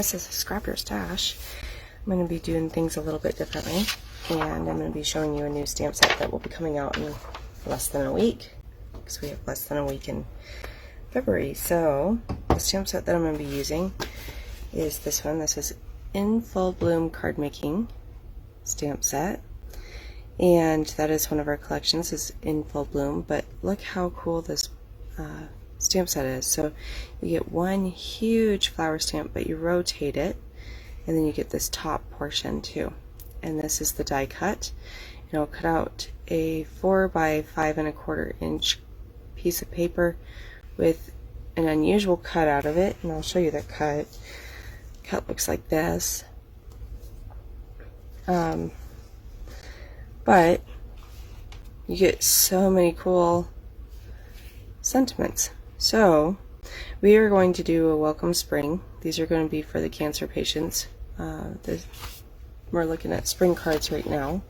this is a Scrap Your Stash. I'm going to be doing things a little bit differently, and I'm going to be showing you a new stamp set that will be coming out in less than a week, because we have less than a week in February. So the stamp set that I'm going to be using is this one. This is In Full Bloom Card Making stamp set, and that is one of our collections, is In Full Bloom. But look how cool this stamp set is. So you get one huge flower stamp, but you rotate it, and then you get this top portion too. And this is the die cut, and I'll cut out a 4 by 5 1/4 inch piece of paper with an unusual cut out of it, and I'll show you that cut. Cut looks like this, but you get so many cool sentiments. So we are going to do a welcome spring. These are going to be for the cancer patients. We're looking at spring cards right now.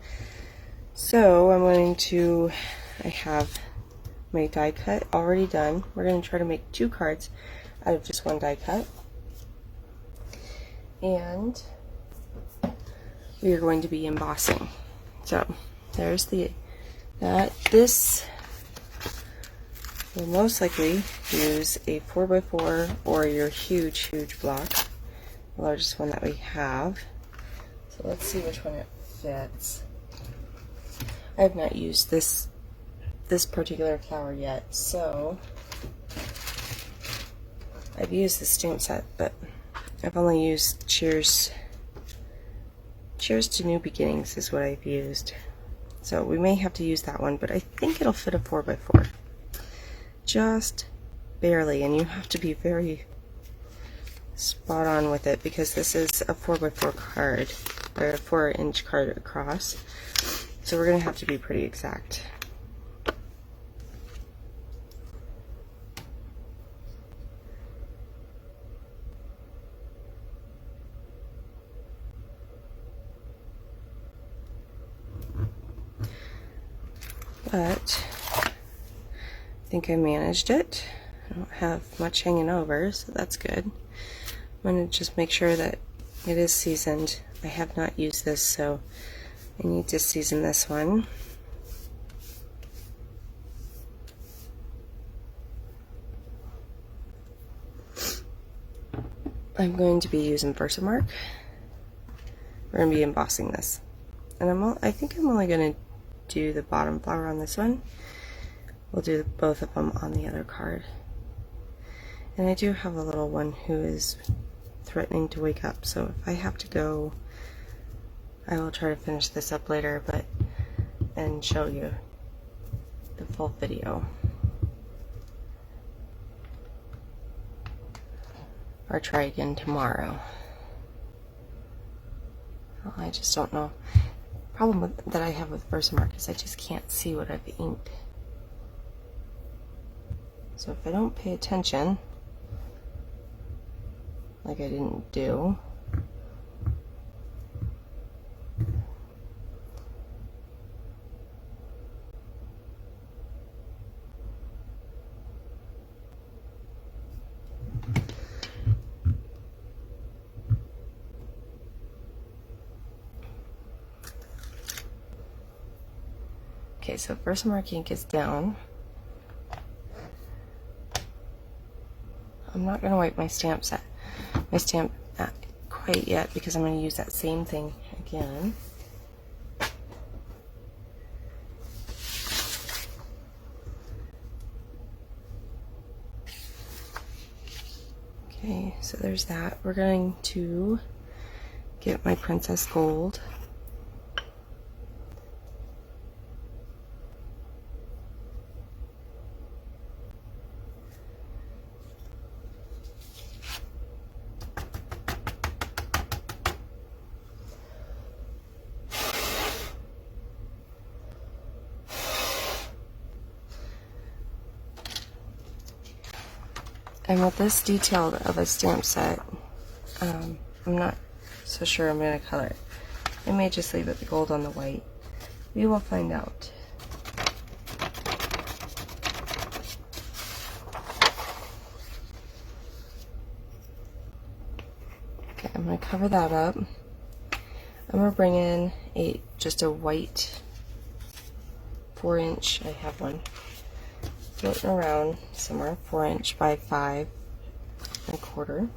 So I have my die cut already done. We're going to try to make 2 cards out of just one die cut. And we are going to be embossing. So there's this will most likely use a 4x4 or your huge block, the largest one that we have. So let's see which one it fits. I have not used this particular flower yet, so I've used the stamp set, but I've only used Cheers to New Beginnings is what I've used. So we may have to use that one, but I think it'll fit a 4x4. Just barely, and you have to be very spot on with it, because this is a 4x4 card, or a 4-inch card across, so we're going to have to be pretty exact. But I think I managed it. I don't have much hanging over, so that's good. I'm going to just make sure that it is seasoned. I have not used this, so I need to season this one. I'm going to be using Versamark. We're going to be embossing this. And I think I'm only going to do the bottom flower on this one. We'll do both of them on the other card. And I do have a little one who is threatening to wake up, so if I have to go, I will try to finish this up later, and show you the full video. Or try again tomorrow. Well, I just don't know. Problem that I have with Versamark is I just can't see what I've inked. So if I don't pay attention, like I didn't do, okay, so Versamark ink is down. I'm not going to wipe my stamp quite yet, because I'm going to use that same thing again. Okay, so there's that. We're going to get my Princess Gold. And with this detail of a stamp set, I'm not so sure I'm going to color it. I may just leave it the gold on the white. We will find out. Okay. I'm going to cover that up. I'm going to bring in just a white 4-inch, I have one floating around somewhere, 4-inch by 5.25.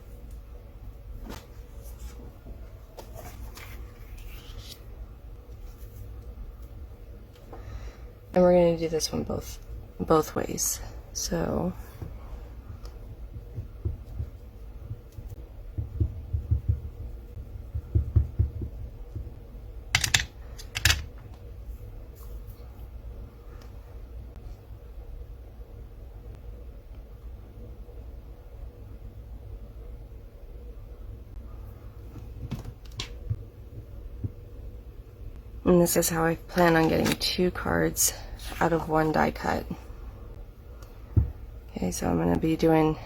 And we're going to do this one both ways. So and this is how I plan on getting 2 cards out of 1 die cut. Okay, so I'm going to be doing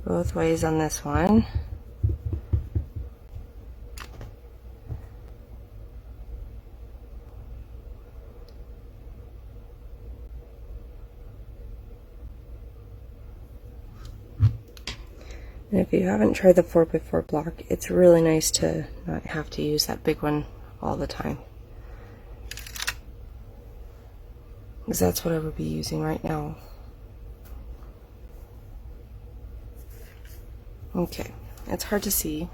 both ways on this one. And if you haven't tried the 4x4 block, it's really nice to not have to use that big one all the time. Because that's what I would be using right now. Okay, it's hard to see.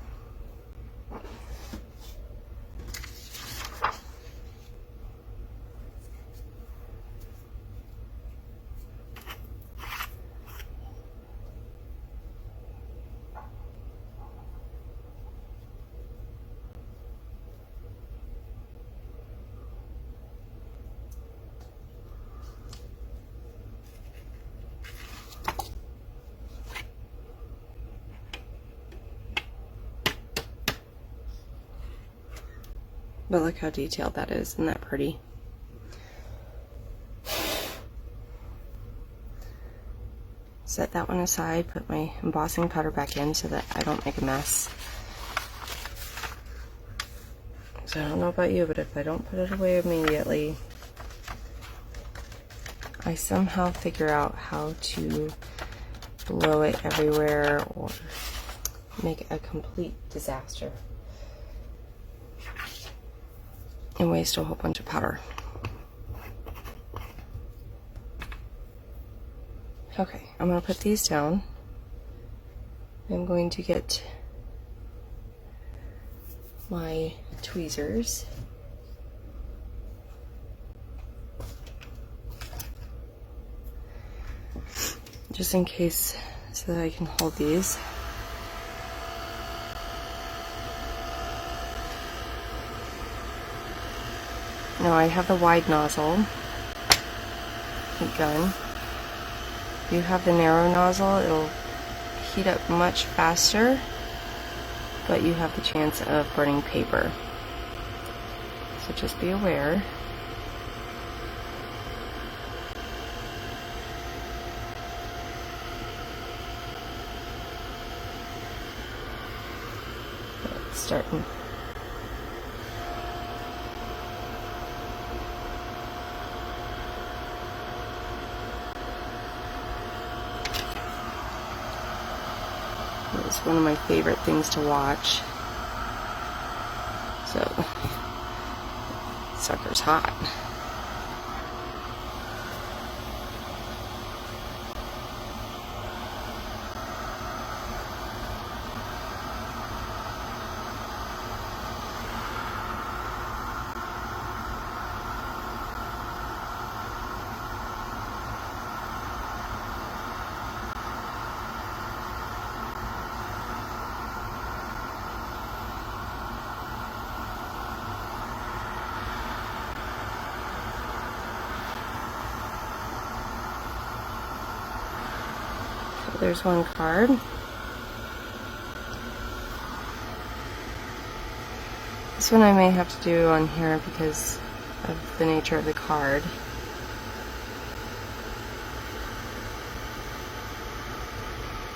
But look how detailed that is. Isn't that pretty? Set that one aside, put my embossing powder back in so that I don't make a mess. So I don't know about you, but if I don't put it away immediately, I somehow figure out how to blow it everywhere or make a complete disaster and waste a whole bunch of powder. Okay, I'm going to put these down. I'm going to get my tweezers. Just in case, so that I can hold these. Now I have the wide nozzle heat gun. If you have the narrow nozzle, it'll heat up much faster, but you have the chance of burning paper. So just be aware. It's starting. It's one of my favorite things to watch. So, sucker's hot. There's one card. This one I may have to do on here because of the nature of the card.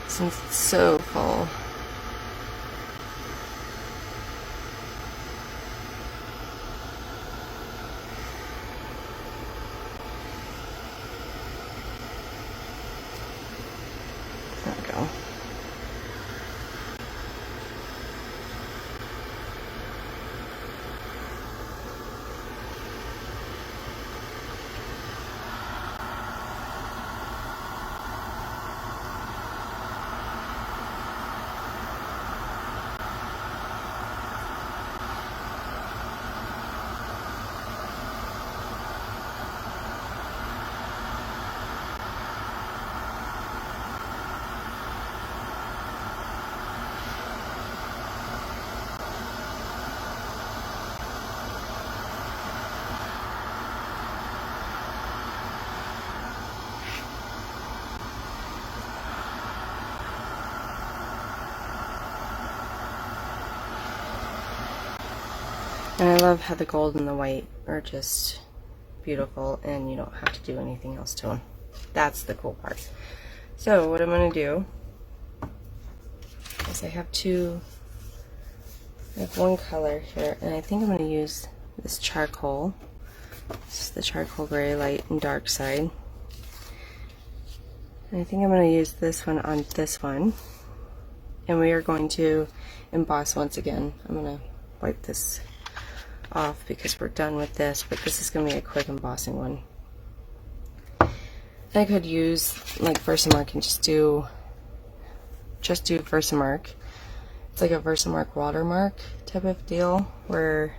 Since it's so full. There we go. And I love how the gold and the white are just beautiful and you don't have to do anything else to them. That's the cool part. So what I'm going to do is I have one color here, and I think I'm going to use this charcoal. This is the charcoal gray, light and dark side. And I think I'm going to use this one on this one. And we are going to emboss once again. I'm going to wipe this off because we're done with this, but this is going to be a quick embossing one. I could use like Versamark and just do Versamark. It's like a Versamark watermark type of deal where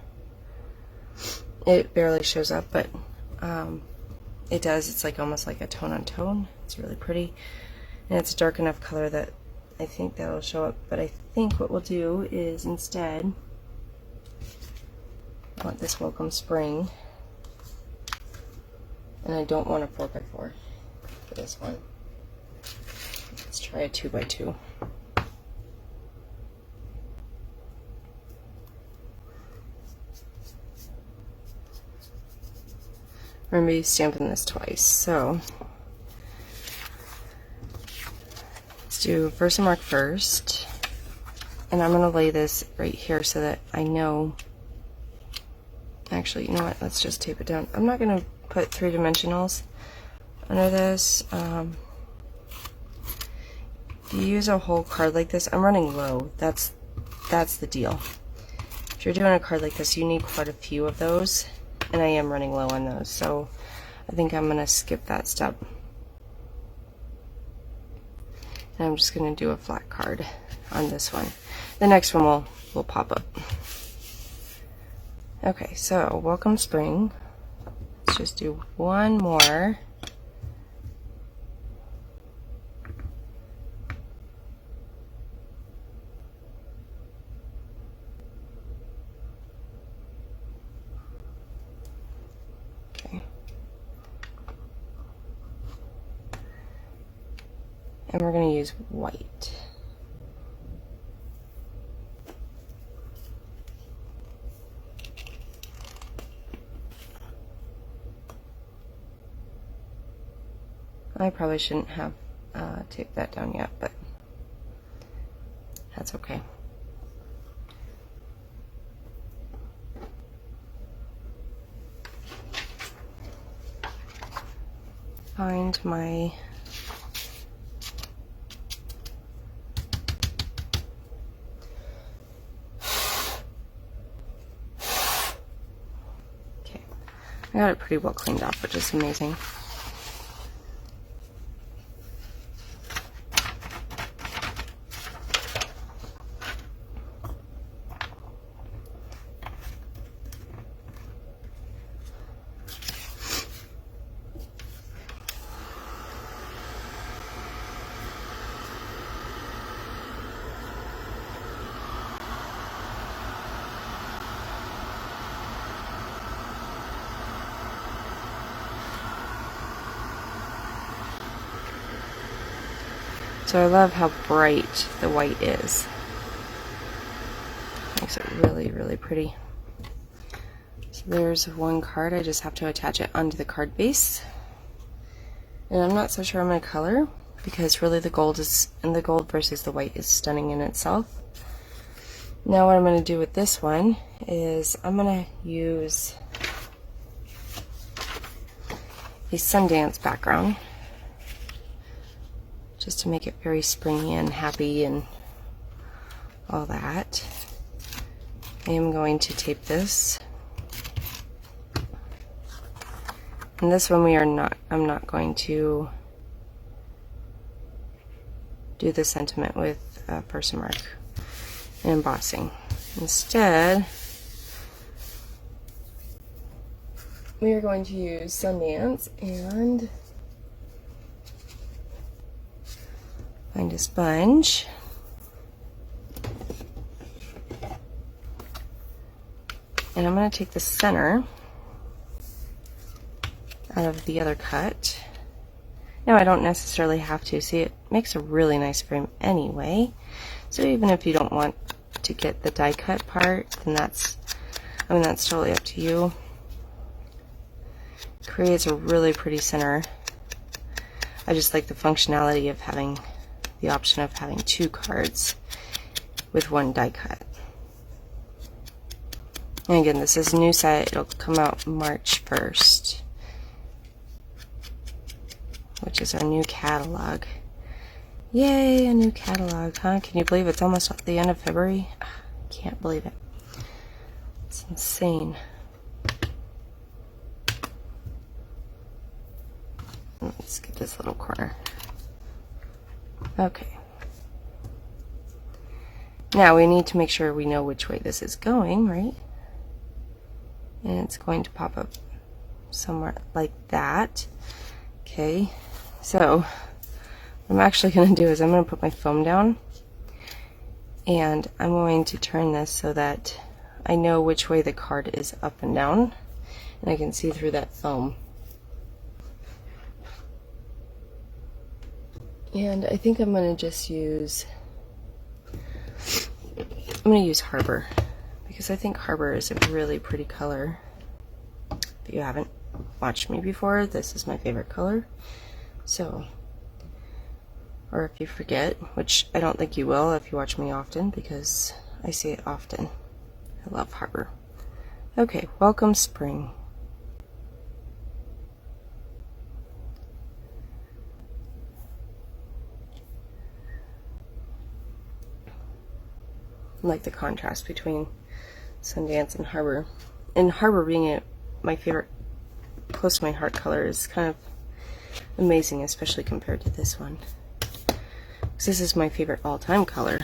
it barely shows up, but it does. It's like almost like a tone on tone. It's really pretty, and it's a dark enough color that I think that'll show up. But I think what we'll do is instead, I want this Welcome Spring, and I don't want a 4x4 for this one. Let's try a 2x2. We're going to be stamping this twice, so let's do Versamark first, and I'm going to lay this right here so that I know. Actually, you know what, let's just tape it down. I'm not going to put 3-dimensionals under this. If you use a whole card like this, I'm running low. That's the deal. If you're doing a card like this, you need quite a few of those, and I am running low on those, so I think I'm going to skip that step. And I'm just going to do a flat card on this one. The next one will pop up. Okay, so Welcome Spring. Let's just do one more. And we're going to use white. I probably shouldn't have taped that down yet, but that's okay. Find my I got it pretty well cleaned up, which is amazing. So I love how bright the white is. Makes it really, really pretty. So there's one card. I just have to attach it onto the card base. And I'm not so sure I'm going to color because really the gold versus the white is stunning in itself. Now what I'm going to do with this one is I'm going to use a Sundance background, just to make it very springy and happy and all that. I am going to tape this. And this one I'm not going to do the sentiment with Versamark and embossing. Instead, we are going to use Sundance and find a sponge. And I'm going to take the center out of the other cut. Now I don't necessarily have to. See, it makes a really nice frame anyway. So even if you don't want to get the die cut part, then that's I mean, that's totally up to you. Creates a really pretty center. I just like the functionality of having the option of having 2 cards with 1 die cut. And again, this is a new set. It'll come out March 1st, which is our new catalog. Yay, a new catalog, huh? Can you believe it's almost at the end of February? Can't believe it. It's insane. Let's get this little corner. Okay. Now we need to make sure we know which way this is going, right? And it's going to pop up somewhere like that. Okay, so what I'm actually going to do is I'm going to put my foam down, and I'm going to turn this so that I know which way the card is up and down, and I can see through that foam. And I think I'm going to just use, Harbor, because I think Harbor is a really pretty color. If you haven't watched me before, this is my favorite color. So, or if you forget, which I don't think you will if you watch me often, because I say it often. I love Harbor. Okay, welcome spring. I like the contrast between Sundance and Harbor. And Harbor being my favorite, close to my heart color is kind of amazing, especially compared to this one. Because this is my favorite all-time color.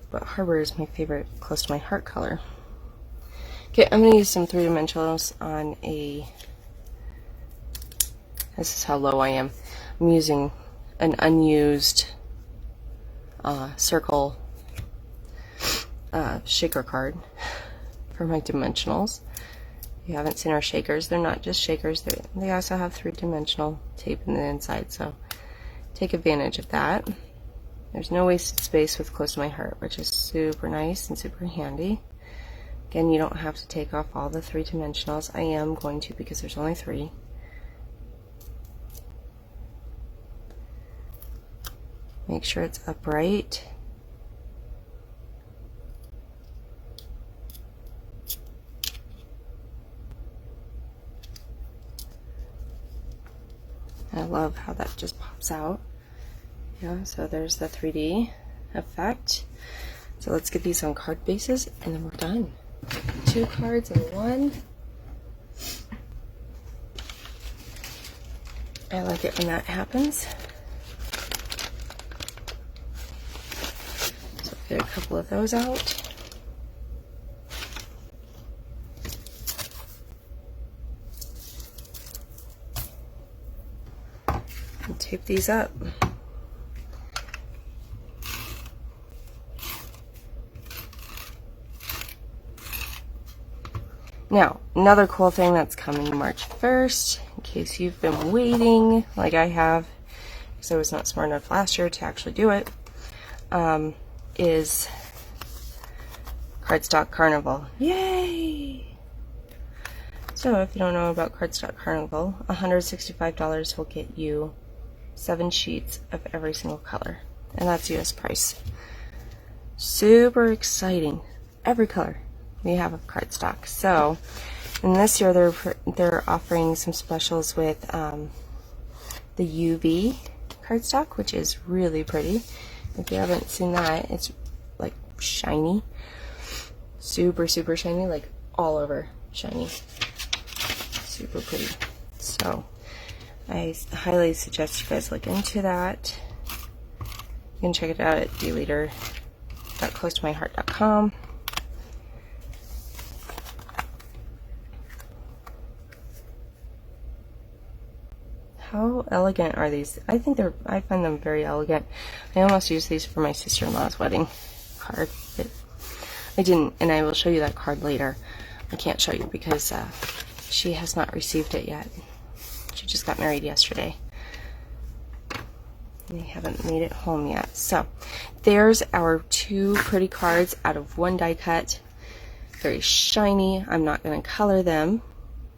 But Harbor is my favorite, close to my heart color. Okay, I'm going to use some 3-dimensionals on a... This is how low I am. I'm using an unused circle shaker card for my dimensionals. If you haven't seen our shakers, they're not just shakers, they also have 3-dimensional tape in the inside, so take advantage of that. There's no wasted space with Close to My Heart, which is super nice and super handy. Again, you don't have to take off all the 3-dimensionals. I am going to, because there's only 3. Make sure it's upright. I love how that just pops out. Yeah, so there's the 3D effect. So let's get these on card bases and then we're done. 2 cards in 1. I like it when that happens. So get a couple of those out. And tape these up. Now, another cool thing that's coming March 1st, in case you've been waiting, like I have, because I was not smart enough last year to actually do it, is Cardstock Carnival. Yay! So, if you don't know about Cardstock Carnival, $165 will get you 7 sheets of every single color, and that's US price. Super exciting. Every color we have of cardstock. So, and this year they're offering some specials with the UV cardstock, which is really pretty. If you haven't seen that, it's like shiny, super shiny, like all over shiny, super pretty. So I highly suggest you guys look into that. You can check it out at dleader.closetomyheart.com. How elegant are these? I find them very elegant. I almost used these for my sister-in-law's wedding card, but I didn't, and I will show you that card later. I can't show you because she has not received it yet. She just got married yesterday. They haven't made it home yet. So there's our 2 pretty cards out of 1 die cut. very shiny. I'm not going to color them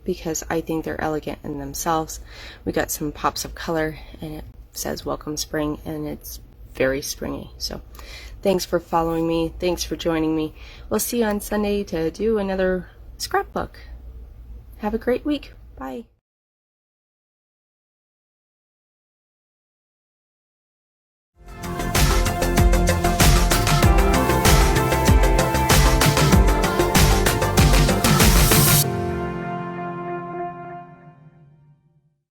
because I think they're elegant in themselves. We got some pops of color, and it says Welcome Spring, and it's very springy. So thanks for following me. Thanks for joining me. We'll see you on Sunday to do another scrapbook. Have a great week. Bye.